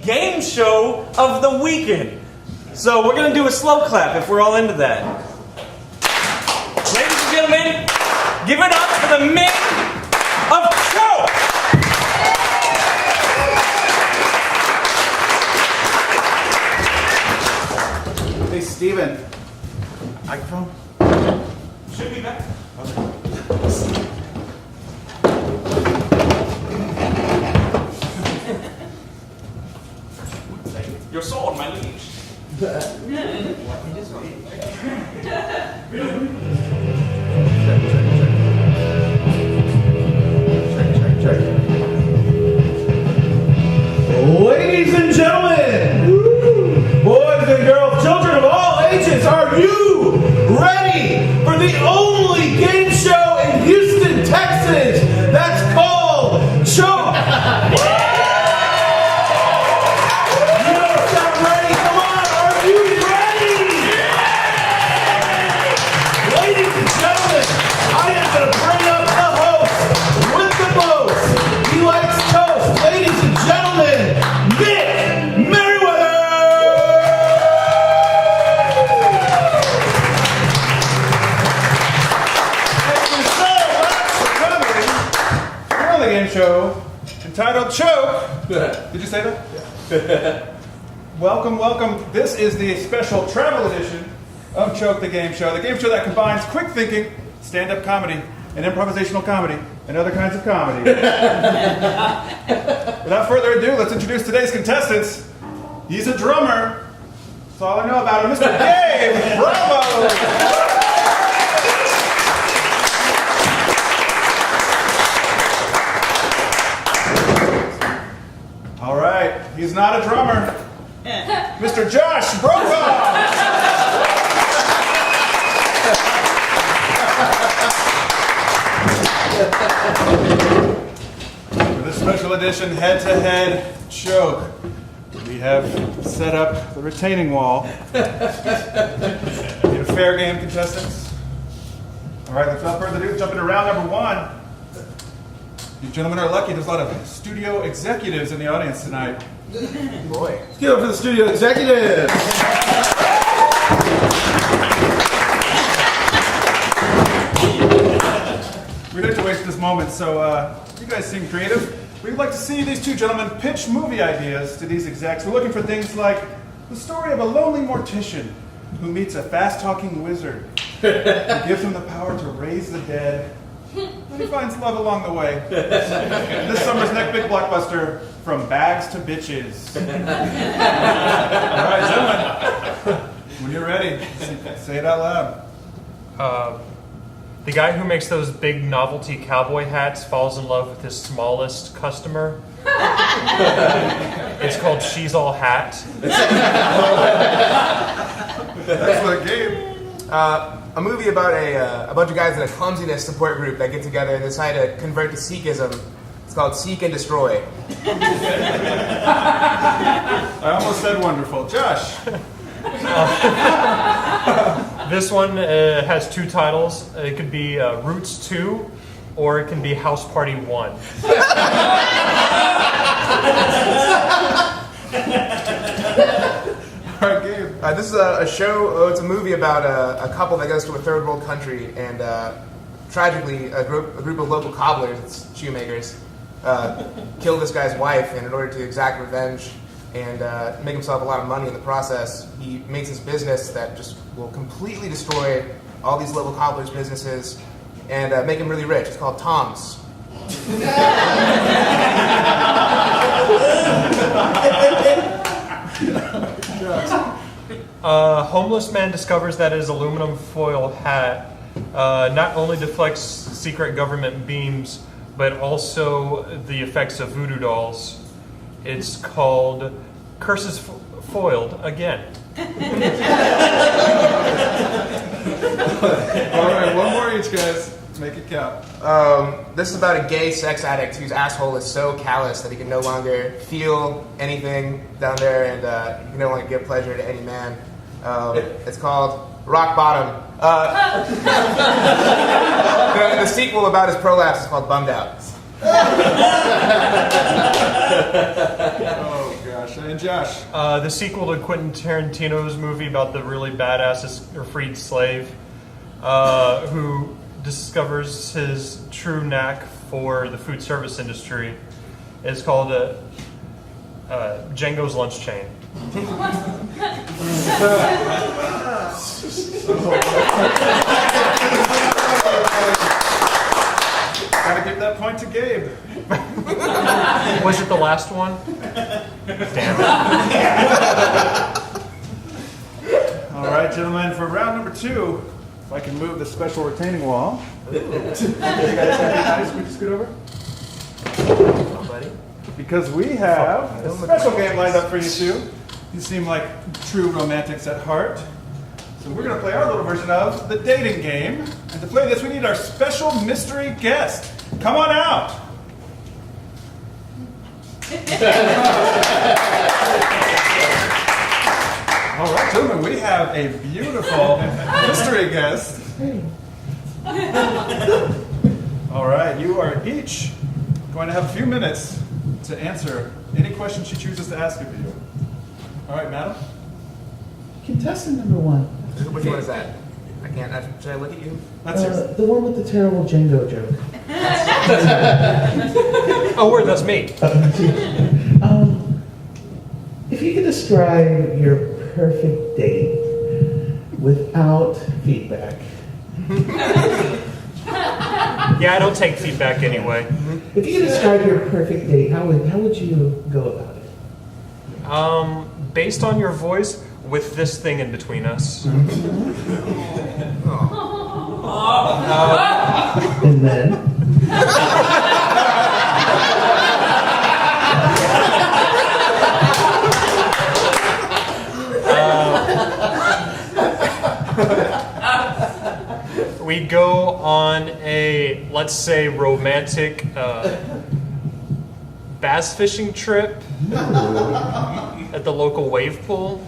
game show of the weekend. So we're going to do a slow clap if we're all into that. Ladies and gentlemen, give it up for the men of Choke! Hey, Steven. Microphone? Should be back. Your sword, my liege. Ladies and gentlemen, boys and girls, children of all ages, are you ready for the only game show in Houston, Texas that's called Choke? You don't sound ready. Come on, are you ready? Ladies and gentlemen, I am going to bring up the host with the most. He likes toast. Ladies and gentlemen, Nick Merriweather! Thank you so much for coming to the game show entitled Choke. Did you say that? Yeah. Welcome, welcome. This is the special travel edition of Choke the Game Show that combines quick thinking, stand-up comedy, and improvisational comedy, and other kinds of comedy. Without further ado, let's introduce today's contestants. He's a drummer. That's all I know about him. Mr. Gabe Bravo! All right, he's not a drummer. Mr. Josh Brokaw! For this special edition head-to-head choke, we have set up the retaining wall. Need a fair game, contestants? All right, without further ado, jump into round number one. You gentlemen are lucky. There's a lot of studio executives in the audience tonight. Boy. Let's give it up for the studio executives. We'd like to waste this moment, so you guys seem creative. We'd like to see these two gentlemen pitch movie ideas to these execs. We're looking for things like the story of a lonely mortician who meets a fast-talking wizard who gives him the power to raise the dead, and he finds love along the way. This summer's next big blockbuster, From Bags to Bitches. All right, gentlemen, when you're ready, say it out loud. The guy who makes those big novelty cowboy hats falls in love with his smallest customer. It's called She's All Hat. Excellent game. A movie about a bunch of guys in a clumsiness support group that get together and decide to convert to Sikhism. It's called Seek and Destroy. I almost said wonderful. Josh. This one has two titles. It could be Roots 2 or it can be House Party 1. All right, Gabe. This is a show, it's a movie about a couple that goes to a third world country and tragically a group of local cobblers, it's shoemakers, kill this guy's wife, and in order to exact revenge and make himself a lot of money in the process, he makes this business that just will completely destroy all these local cobblers' businesses and make him really rich. It's called Tom's. A homeless man discovers that his aluminum foil hat not only deflects secret government beams, but also the effects of voodoo dolls. It's called Curses Foiled Again. All right, one more each, guys. Make it count. This is about a gay sex addict whose asshole is so callous that he can no longer feel anything down there and he can no longer give pleasure to any man. It's called Rock Bottom. The sequel about his prolapse is called Bummed Out. Oh, gosh. And Josh. The sequel to Quentin Tarantino's movie about the really badass freed slave who discovers his true knack for the food service industry is called Django's Lunch Chain. Gotta give that point to Gabe. Was it the last one? Damn it. All right, gentlemen, for round number 2, if I can move the special retaining wall. You guys have we scoot over? Buddy. Because we have a special game lined up for you two. You seem like true romantics at heart. So we're going to play our little version of the dating game. And to play this, we need our special mystery guest. Come on out. All right, gentlemen, we have a beautiful mystery guest. All right, you are each going to have a few minutes to answer any questions she chooses to ask of you. All right, madam? Contestant number 1. Which one is that? I can't. Should I look at you? That's yours. The one with the terrible Django joke. Oh, word, that's me. If you could describe your perfect date without feedback. Yeah, I don't take feedback anyway. If you could describe your perfect date, how would you go about it? Based on your voice, with this thing in between us. And then? We go on a, let's say, romantic bass fishing trip at the local wave pool.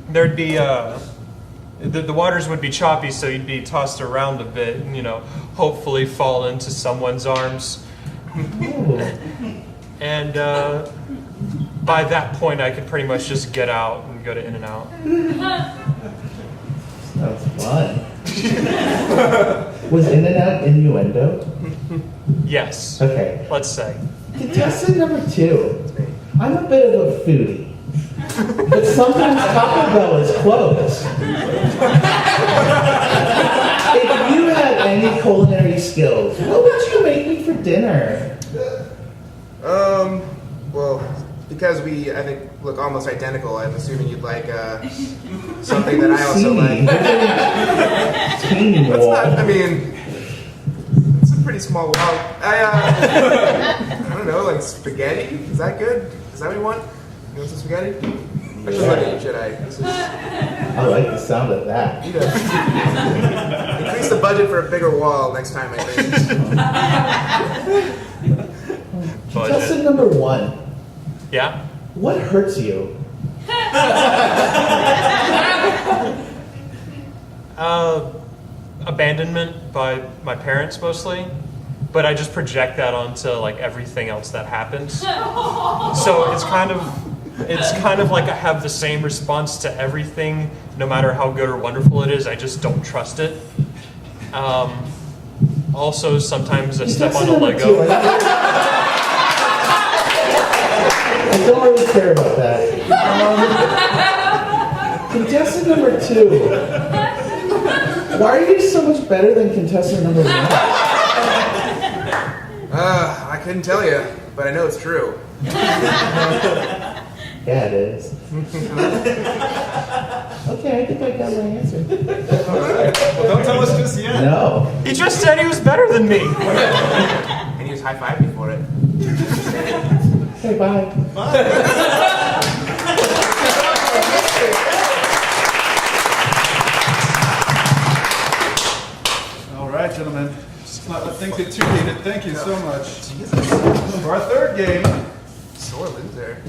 There'd be the waters would be choppy, so you'd be tossed around a bit, and hopefully fall into someone's arms. And by that point, I could pretty much just get out and go to In-N-Out. Sounds fun. Was In-N-Out innuendo? Yes. Okay. Let's say. Contestant number 2. I'm a bit of a foodie. But sometimes Taco Bell is closed. If you had any culinary skills, what would you make me for dinner? Well, because we, I think, look almost identical, I'm assuming you'd like something that I also like. Teeny That's wall. not, I mean, it's a pretty small wall. I don't know, like spaghetti? Is that good? Is that what you want? You want some spaghetti? I should look at you, should I? This is, I like the sound of that. need to increase the budget for a bigger wall next time, I think. Contestant number 1. Yeah? What hurts you? Abandonment by my parents mostly, but I just project that onto like everything else that happens. So it's kind of like I have the same response to everything, no matter how good or wonderful it is. I just don't trust it. Also, sometimes I step on a Lego. I don't really care about that. Contestant number 2. Why are you so much better than contestant number 1? I couldn't tell you, but I know it's true. Yeah, it is. Okay, I think I got my answer. Well, don't tell us just yet. No. He just said he was better than me. And he was high-fived me for it. Okay, bye. All right, gentlemen. Let's not let things get too heated. Thank you so much. For our third game, Sore loser.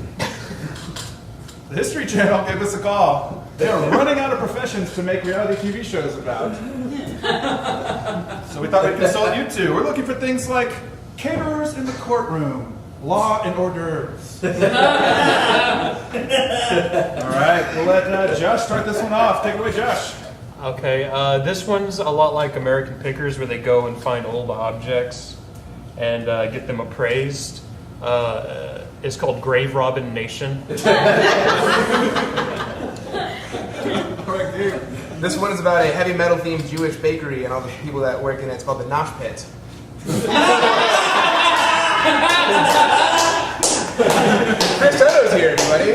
the History Channel gave us a call. They are running out of professions to make reality TV shows about. So we thought we'd consult you two. We're looking for things like caterers in the courtroom, Law and Orders. All right, we'll let Josh start this one off. Take it away, Josh. Okay, this one's a lot like American Pickers, where they go and find old objects and get them appraised. It's called Grave Robbing Nation. This one is about a heavy metal themed Jewish bakery and all the people that work in it. It's called the Nosh Pit. Chris Soto's here, everybody.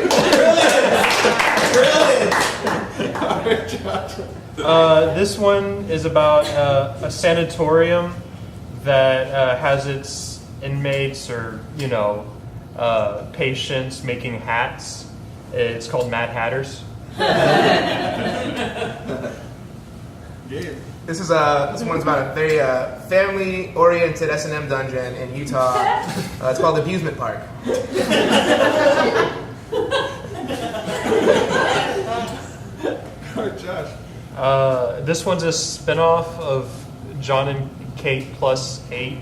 This one is about a sanatorium that has its inmates or, patients making hats. It's called Mad Hatters. This one's about a very family-oriented S&M dungeon in Utah. It's called Abusement Park. All right, Josh. This one's a spinoff of John and Kate Plus 8.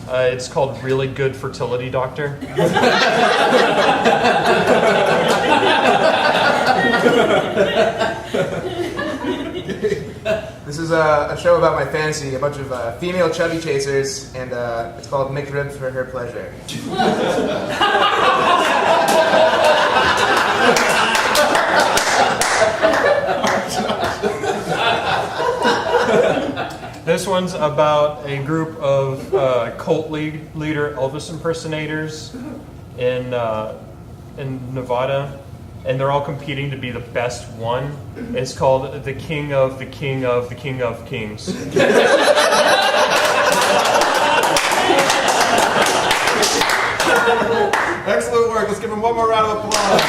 It's called Really Good Fertility Doctor. This is a show about my fantasy, a bunch of female chubby chasers, and it's called McRib for Her Pleasure. This one's about a group of cult leader Elvis impersonators in Nevada, and they're all competing to be the best one. It's called The King of the King of the King of Kings. Excellent work. Let's give him one more round of applause.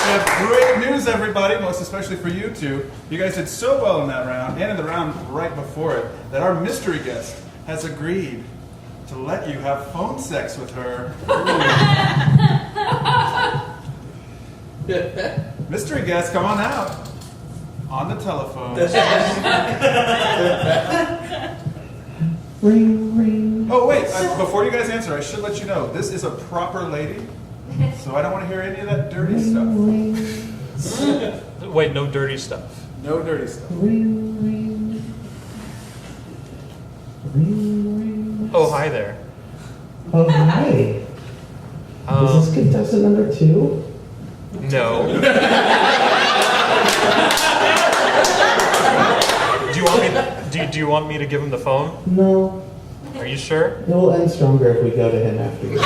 We have great news, everybody, most especially for you two. You guys did so well in that round, and in the round right before it, that our mystery guest has agreed to let you have phone sex with her. Mystery guest, come on out. On the telephone. Ring, ring. Oh, wait, before you guys answer, I should let you know, this is a proper lady, so I don't want to hear any of that dirty stuff. Wait, no dirty stuff. No dirty stuff. Ring, ring. Ring, ring. Oh, hi there. Oh, hi. Is this contestant number 2? No. Do you want me to give him the phone? No. Are you sure? It will end stronger if we go to him after this.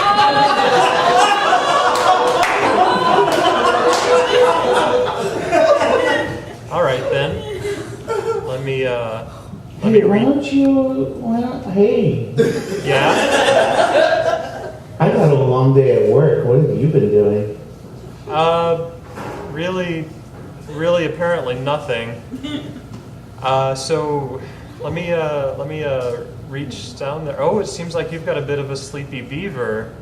All right then. Let me Hey, hey. Yeah. I got a long day at work. What have you been doing? Really, apparently nothing. So let me reach down there. Oh, it seems like you've got a bit of a sleepy beaver.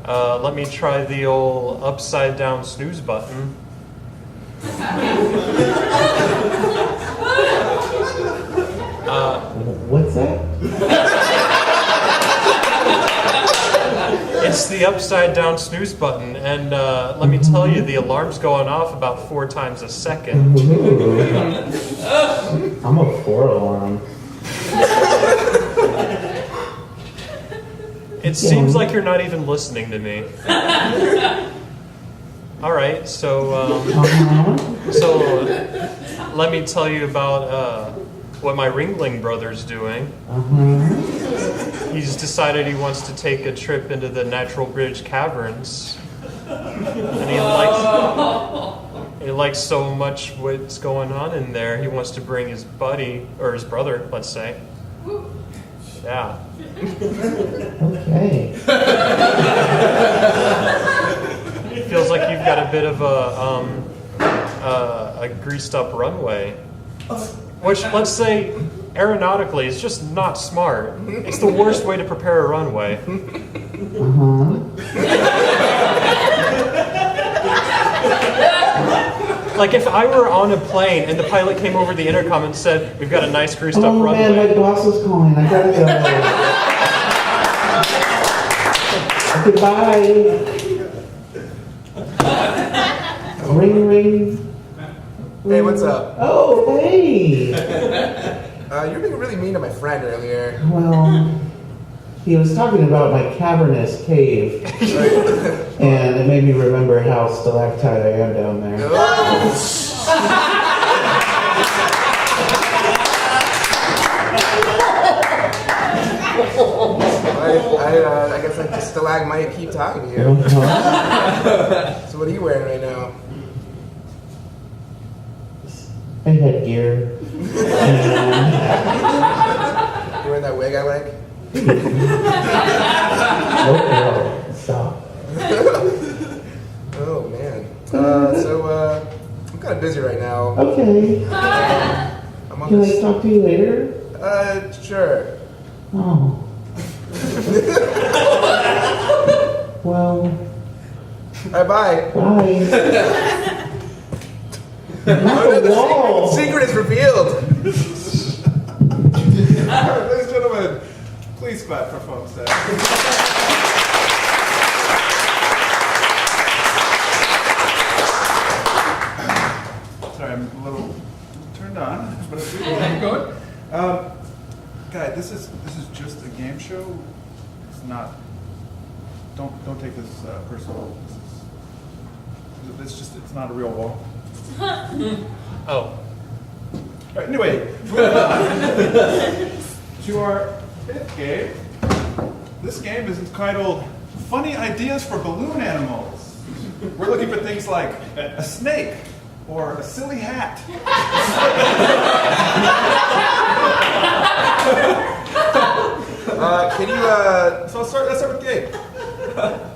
Let me try the old upside down snooze button. What's that? It's the upside down snooze button, and let me tell you, the alarm's going off about 4 times a second. Ooh. I'm a 4 alarm. It seems like you're not even listening to me. All right, so let me tell you about what my Ringling brother's doing. He's decided he wants to take a trip into the Natural Bridge Caverns, and he likes so much what's going on in there. He wants to bring his buddy or his brother, let's say. Yeah. Okay. It feels like you've got a bit of a greased up runway, which, let's say, aeronautically is just not smart. It's the worst way to prepare a runway. Like if I were on a plane and the pilot came over the intercom and said, "We've got a nice greased up Oh man, my runway." boss is calling. I gotta go. Goodbye. Ring, ring. Hey, what's up? Oh, hey. You're being really mean to my friend earlier. Well, he was talking about my cavernous cave, and it made me remember how stalactite I am down there. I guess I just stalagmite keep talking to you. Uh-huh. So what are you wearing right now? I had gear. And You wearing that wig I like? no, stop. Oh man. I'm kind of busy right now. Okay. I'm on Can I this. talk to you later? Sure. Oh. Well, Alright, bye. bye. Oh, no, Whoa. the secret is revealed. Alright, ladies and gentlemen, please clap for folks there. Sorry, I'm a little turned on, but it's keep going. Guy, this is just a game show. It's not. Don't take this personal. It's not a real wall. Oh, All right, anyway, moving on to our fifth game. This game is entitled Funny Ideas for Balloon Animals. We're looking for things like a snake or a silly hat. Let's start with Gabe.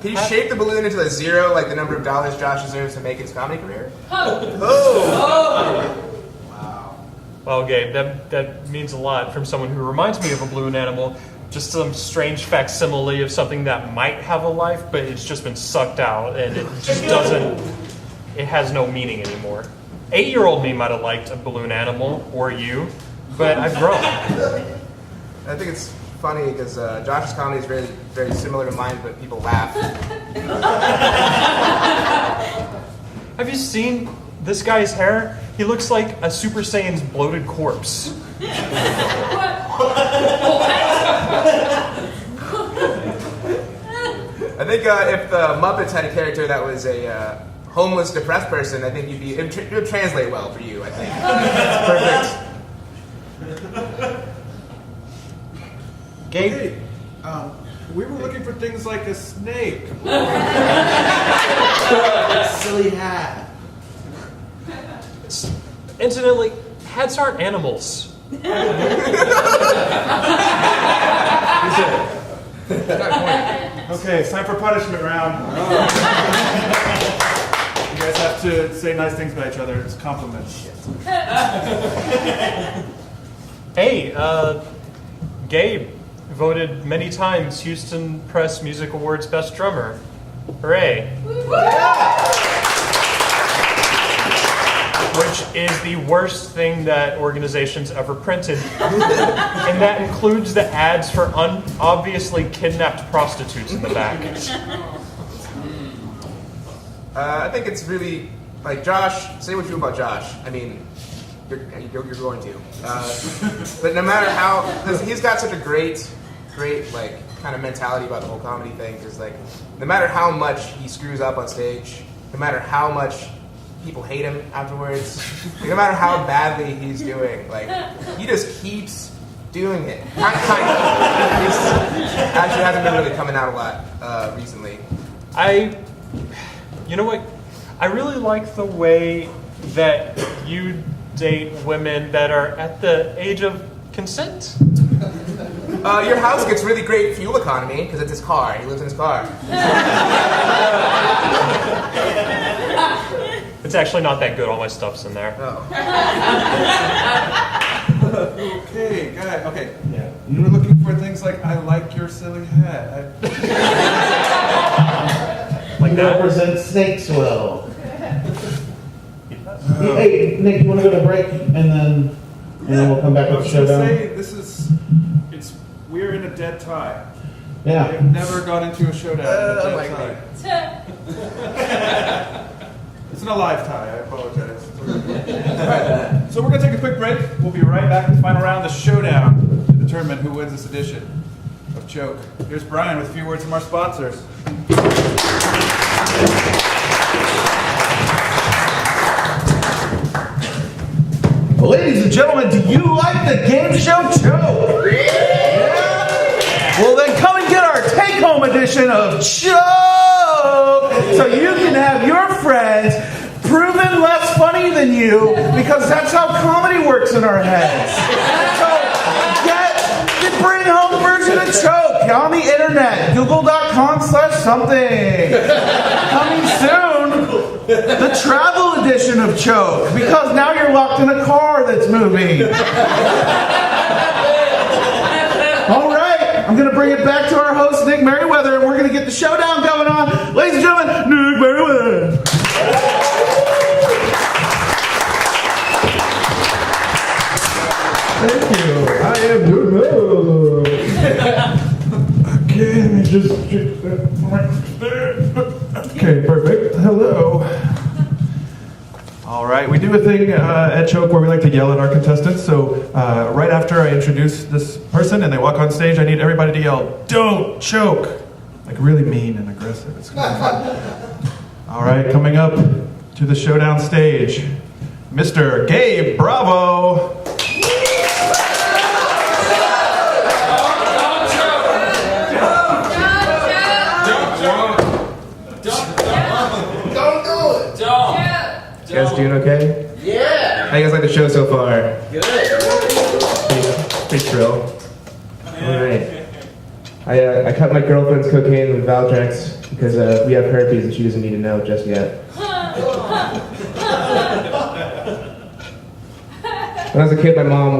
Can you shape the balloon into a zero, like the number of dollars Josh deserves to make his comedy career? well, Gabe, that means a lot from someone who reminds me of a balloon animal. Just some strange facsimile of something that might have a life, but it's just been sucked out, and it just doesn't. It has no meaning anymore. 8-year-old me might have liked a balloon animal, or you, but I've grown. I think it's funny because Josh's comedy is very, very similar to mine, but people laugh. Have you seen this guy's hair? He looks like a Super Saiyan's bloated corpse. I think if the Muppets had a character that was a homeless, depressed person, I think it would translate well for you, I think. It's perfect. Gabe, Hey, we were looking for things like a snake. Silly hat. incidentally, hats aren't animals. Okay, it's time for punishment round. You guys have to say nice things about each other. It's compliments. Hey, Gabe voted many times Houston Press Music Awards Best Drummer. Hooray. Which is the worst thing that organization's ever printed. And that includes the ads for obviously kidnapped prostitutes in the back. I think it's really, like, Josh, say what you about Josh. I mean, you're going to. But no matter how, he's got such a great, like, kind of mentality about the whole comedy thing. Because, like, no matter how much he screws up on stage, no matter how much people hate him afterwards, like, no matter how badly he's doing, like, he just keeps doing it. Kind of. He's actually hasn't been really coming out a lot recently. You know what? I really like the way that you date women that are at the age of consent. Your house gets really great fuel economy because it's his car. He lives in his car. It's actually not that good. All my stuff's in there. Oh. Okay, guy. Okay. Yeah. You were looking for things like I like your silly hat. Like You that. represent snakes well. Yes. Hey, Nick, you want to go to break and then we'll come back I with was the gonna showdown? say we're in a dead tie. Yeah. We've never gone into a showdown in a dead unlikely. tie. It's an alive tie. I apologize. Alright, so we're gonna take a quick break. We'll be right back with the final round, the showdown, to determine who wins this edition of Choke. Here's Brian with a few words from our sponsors. Ladies and gentlemen, do you like the game show Choke? Yeah? Well, then come and get our take-home edition of Choke, so you can have your friends proven less funny than you, because that's how comedy works in our heads. So get the bring home version of Choke on the internet, google.com/something. Coming soon, the travel edition of Choke, because now you're locked in a car that's moving. All right, I'm going to bring it back to our host, Nick Merriweather, and we're going to get the showdown going on. Ladies and gentlemen, Nick Merriweather. Thank you. I am doing well. Okay, let me just check that right there. Okay, perfect. Hello. All right, we do a thing at Choke where we like to yell at our contestants. So right after I introduce this person and they walk on stage, I need everybody to yell, "Don't choke!" Like really mean and aggressive. It's kind of fun. All right, coming up to the showdown stage, Mr. Gabe Bravo. You guys doing okay? Yeah. How you guys like the show so far? Good. Pretty thrill. All right. I cut my girlfriend's cocaine with Valtrex because we have herpes and she doesn't need to know just yet. When I was a kid, my mom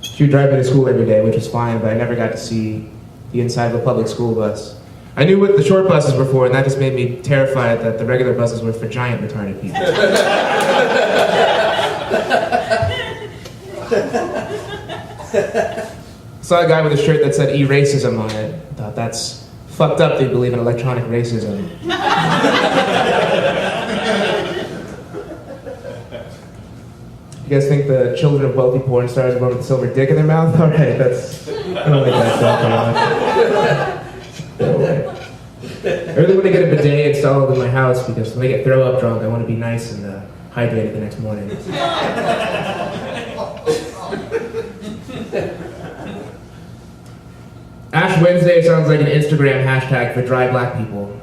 she would drive me to school every day, which was fine, but I never got to see the inside of a public school bus. I knew what the short buses were for, and that just made me terrified that the regular buses were for giant retarded people. Saw a guy with a shirt that said "E-racism" on it. I thought, that's fucked up they believe in electronic racism. You guys think the children of wealthy porn stars are born with a silver dick in their mouth? Alright, I don't like that stuff very much. I really want to get a bidet installed in my house because when I get throw up drunk, I want to be nice and hydrated the next morning. Ash Wednesday sounds like an Instagram hashtag for dry black people.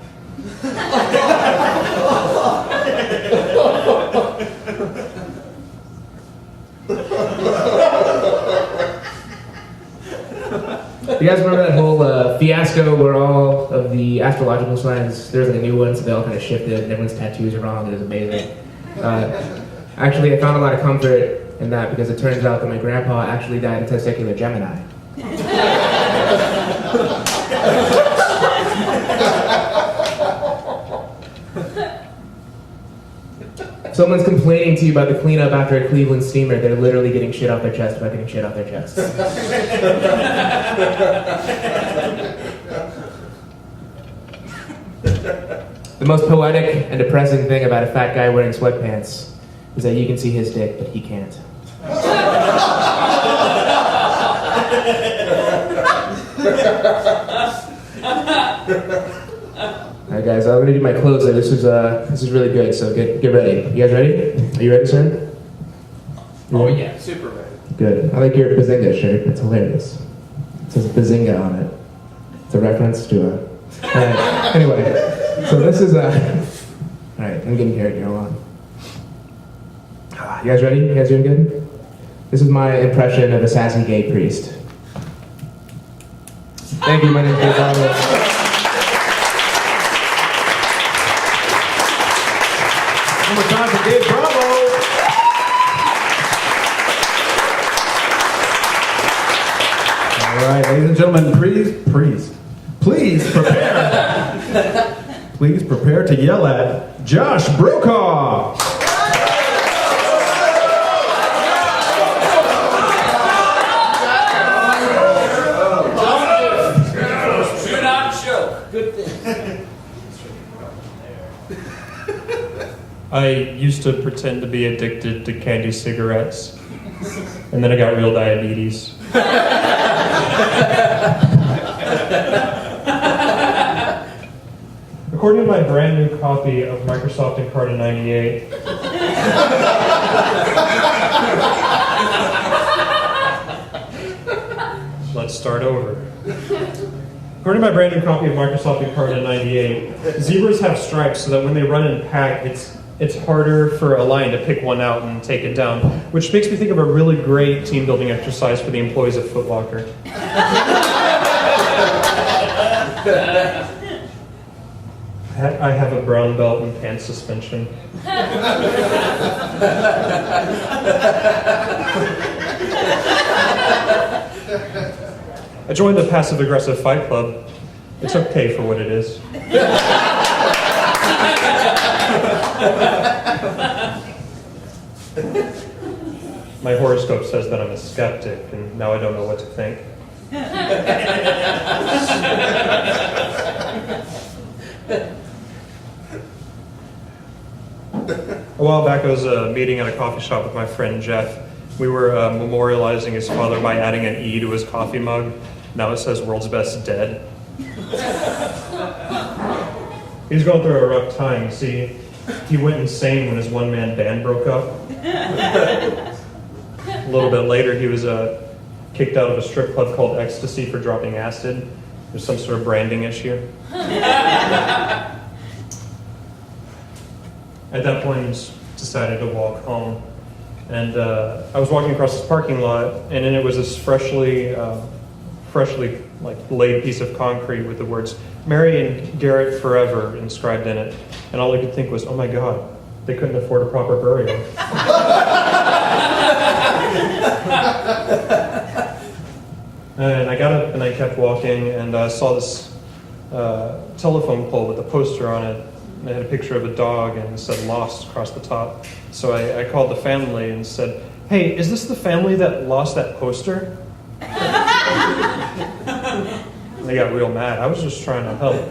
You guys remember that whole fiasco where all of the astrological signs, there's like a new one, so they all kind of shifted and everyone's tattoos are wrong? It was amazing. Actually, I found a lot of comfort in that because it turns out that my grandpa actually died in testicular Gemini. Someone's complaining to you about the cleanup after a Cleveland steamer, they're literally getting shit off their chest by getting shit off their chest. The most poetic and depressing thing about a fat guy wearing sweatpants is that you can see his dick, but he can't. Alright guys, I'm gonna do my closer. This is really good, so get ready. You guys ready? Are you ready, sir? Oh yeah, super ready. Good. I like your Bazinga shirt. It's hilarious. It says Bazinga on it. It's a reference to a... Anyway, so this is Alright, I'm getting carried here. Hold on. You guys ready? You guys doing good? This is my impression of a sassy gay priest. Thank you, my name is Gabe Bravo. One more time for Gabe Bravo. All right, ladies and gentlemen, please prepare. Please prepare to yell at Josh Brokaw. I used to pretend to be addicted to candy cigarettes, and then I got real diabetes. According to my brand new copy of Microsoft Encarta 98, let's start over. According to my brand new copy of Microsoft Encarta 98, zebras have stripes so that when they run in pack, it's harder for a lion to pick one out and take it down, which makes me think of a really great team building exercise for the employees of Foot Locker. I have a brown belt in pants suspension. I joined the Passive Aggressive Fight Club. It's okay for what it is. My horoscope says that I'm a skeptic, and now I don't know what to think. A while back, I was meeting at a coffee shop with my friend Jeff. We were memorializing his father by adding an E to his coffee mug. Now it says "World's Best Dead." He's going through a rough time. See, he went insane when his one-man band broke up. A little bit later, he was kicked out of a strip club called Ecstasy for dropping acid. There's some sort of branding issue. At that point, I decided to walk home. And I was walking across this parking lot, and in it was this freshly laid piece of concrete with the words "Mary and Garrett Forever" inscribed in it. And all I could think was, oh my God, they couldn't afford a proper burial. And I got up and I kept walking, and I saw this telephone pole with a poster on it. And it had a picture of a dog and it said "Lost" across the top. So I called the family and said, "Hey, is this the family that lost that poster?" And they got real mad. I was just trying to help.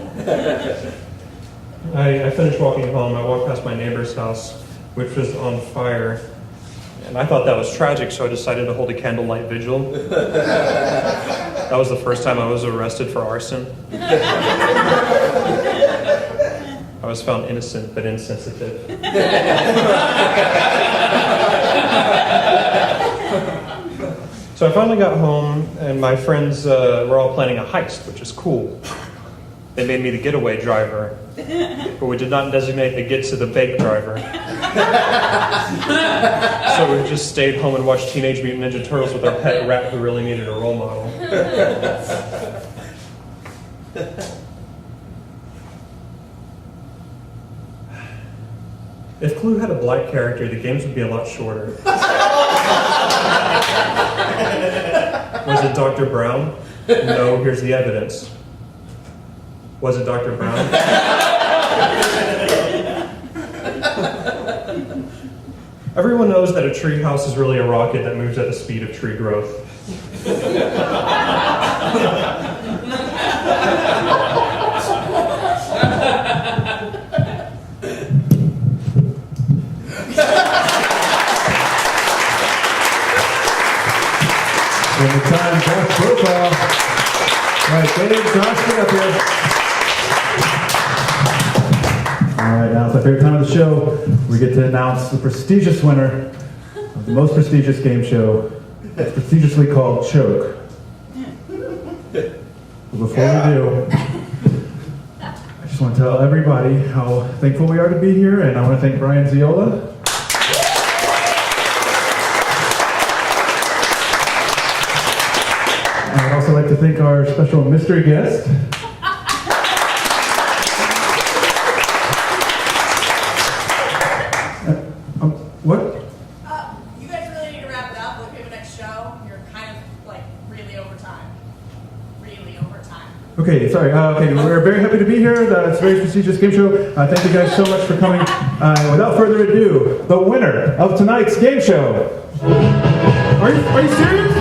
I finished walking home. I walked past my neighbor's house, which was on fire. And I thought that was tragic, so I decided to hold a candlelight vigil. That was the first time I was arrested for arson. I was found innocent but insensitive. So I finally got home, and my friends were all planning a heist, which is cool. They made me the getaway driver, but we did not designate the get to the bake driver. So we just stayed home and watched Teenage Mutant Ninja Turtles with our pet rat who really needed a role model. If Clue had a black character, the games would be a lot shorter. Was it Dr. Brown? No, here's the evidence. Was it Dr. Brown? Everyone knows that a tree house is really a rocket that moves at the speed of tree growth. One more time, Josh Profile. All right, Dave, Josh, get up here. All right, now it's our favorite time of the show. We get to announce the prestigious winner of the most prestigious game show. It's prestigiously called Choke. But before we do, I just want to tell everybody how thankful we are to be here, and I want to thank Brian Ziola. I'd also like to thank our special mystery guest. What? You guys really need to wrap it up. Look at the next show. You're kind of like really over time. Really over time. Okay, sorry. Okay, we're very happy to be here. It's a very prestigious game show. Thank you guys so much for coming. Without further ado, the winner of tonight's game show. Are you serious?